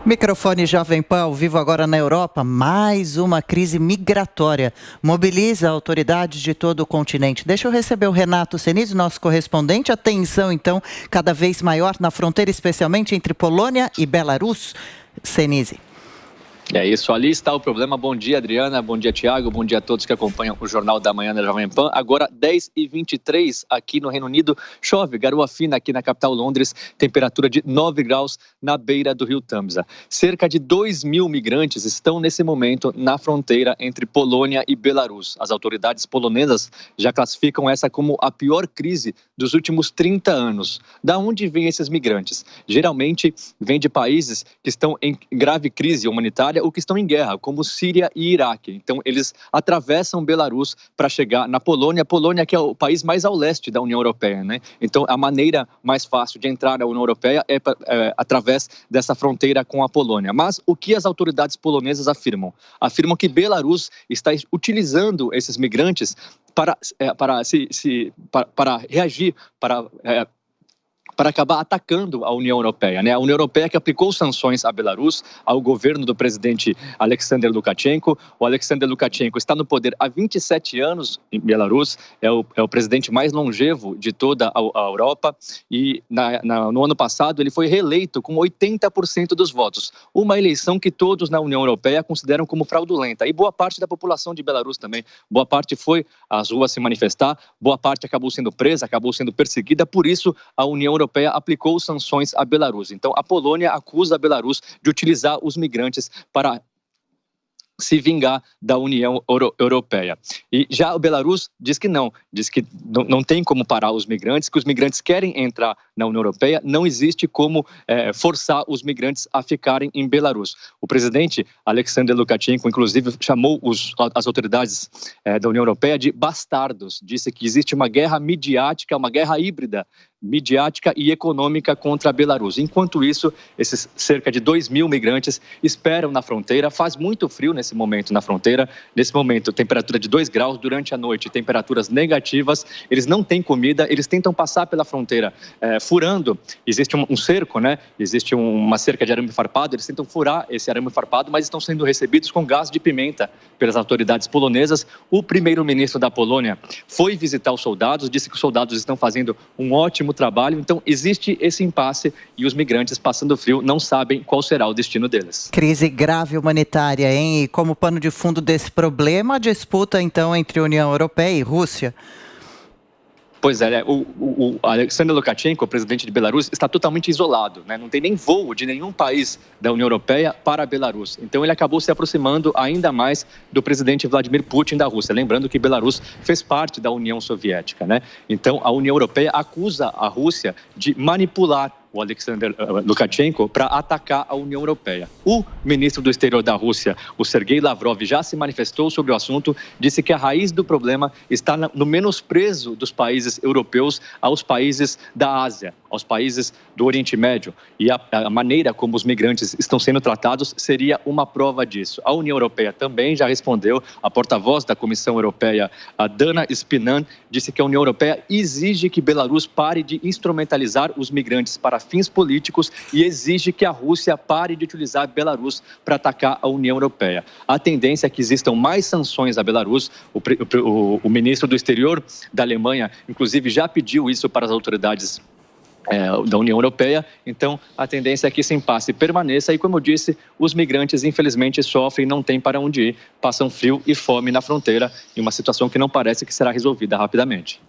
Microfone Jovem Pan, ao vivo agora na Europa. Mais uma crise migratória mobiliza autoridades de todo o continente. Deixa eu receber o Renato Senise, nosso correspondente. A tensão, então, cada vez maior na fronteira, especialmente entre Polônia e Belarus. Senise. É isso, ali está o problema. Bom dia, Adriana, bom dia, Tiago, bom dia a todos que acompanham o Jornal da Manhã da Jovem Pan. Agora 10h23 aqui no Reino Unido, chove, garoa fina aqui na capital Londres, temperatura de 9 graus na beira do rio Tamisa. Cerca de 2.000 migrantes estão nesse momento na fronteira entre Polônia e Belarus. As autoridades polonesas já classificam essa como a pior crise dos últimos 30 anos. Da onde vêm esses migrantes? Geralmente vêm de países que estão em grave crise humanitária ou que estão em guerra, como Síria e Iraque. Então, eles atravessam Belarus para chegar na Polônia. A Polônia, que é o país mais ao leste da União Europeia, né? Então, a maneira mais fácil de entrar na União Europeia é através dessa fronteira com a Polônia. Mas o que as autoridades polonesas afirmam? Afirmam que Belarus está utilizando esses migrantes para reagir, para acabar atacando a União Europeia, né? A União Europeia que aplicou sanções à Belarus, ao governo do presidente Alexander Lukashenko. O Alexander Lukashenko está no poder há 27 anos em Belarus, é o presidente mais longevo de toda a Europa e no ano passado ele foi reeleito com 80% dos votos. Uma eleição que todos na União Europeia consideram como fraudulenta. E boa parte da população de Belarus também. Boa parte foi às ruas se manifestar, boa parte acabou sendo presa, acabou sendo perseguida. Por isso, a União Europeia aplicou sanções à Belarus. Então, a Polônia acusa a Belarus de utilizar os migrantes para se vingar da União Europeia. E já o Belarus diz que não tem como parar os migrantes, que os migrantes querem entrar na União Europeia, não existe como forçar os migrantes a ficarem em Belarus. O presidente Alexander Lukashenko, inclusive, chamou as autoridades da União Europeia de bastardos, disse que existe uma guerra midiática, uma guerra híbrida, midiática e econômica contra a Belarus. Enquanto isso, esses cerca de 2.000 migrantes esperam na fronteira. Faz muito frio nesse momento na fronteira. Nesse momento, temperatura de 2 graus. Durante a noite, temperaturas negativas. Eles não têm comida. Eles tentam passar pela fronteira furando. Existe um cerco, né? Existe uma cerca de arame farpado. Eles tentam furar esse arame farpado, mas estão sendo recebidos com gás de pimenta pelas autoridades polonesas. O primeiro-ministro da Polônia foi visitar os soldados, disse que os soldados estão fazendo um ótimo trabalho. Então, existe esse impasse e os migrantes passando frio não sabem qual será o destino deles. Crise grave humanitária, hein? E como pano de fundo desse problema, a disputa, então, entre União Europeia e Rússia. Pois é, o Alexander Lukashenko, o presidente de Belarus, está totalmente isolado, né? Não tem nem voo de nenhum país da União Europeia para a Belarus. Então ele acabou se aproximando ainda mais do presidente Vladimir Putin da Rússia. Lembrando que Belarus fez parte da União Soviética, né? Então a União Europeia acusa a Rússia de manipular o Alexander Lukashenko para atacar a União Europeia. O ministro do Exterior da Rússia, o Sergei Lavrov, já se manifestou sobre o assunto, disse que a raiz do problema está no menosprezo dos países europeus aos países da Ásia, aos países do Oriente Médio. E a maneira como os migrantes estão sendo tratados seria uma prova disso. A União Europeia também já respondeu. A porta-voz da Comissão Europeia, a Dana Spinan, disse que a União Europeia exige que Belarus pare de instrumentalizar os migrantes para fins políticos e exige que a Rússia pare de utilizar Belarus para atacar a União Europeia. A tendência é que existam mais sanções à Belarus. O ministro do Exterior da Alemanha, inclusive, já pediu isso para as autoridades da União Europeia. Então, a tendência é que esse impasse permaneça e, como eu disse, os migrantes, infelizmente, sofrem, não têm para onde ir, passam frio e fome na fronteira, em uma situação que não parece que será resolvida rapidamente.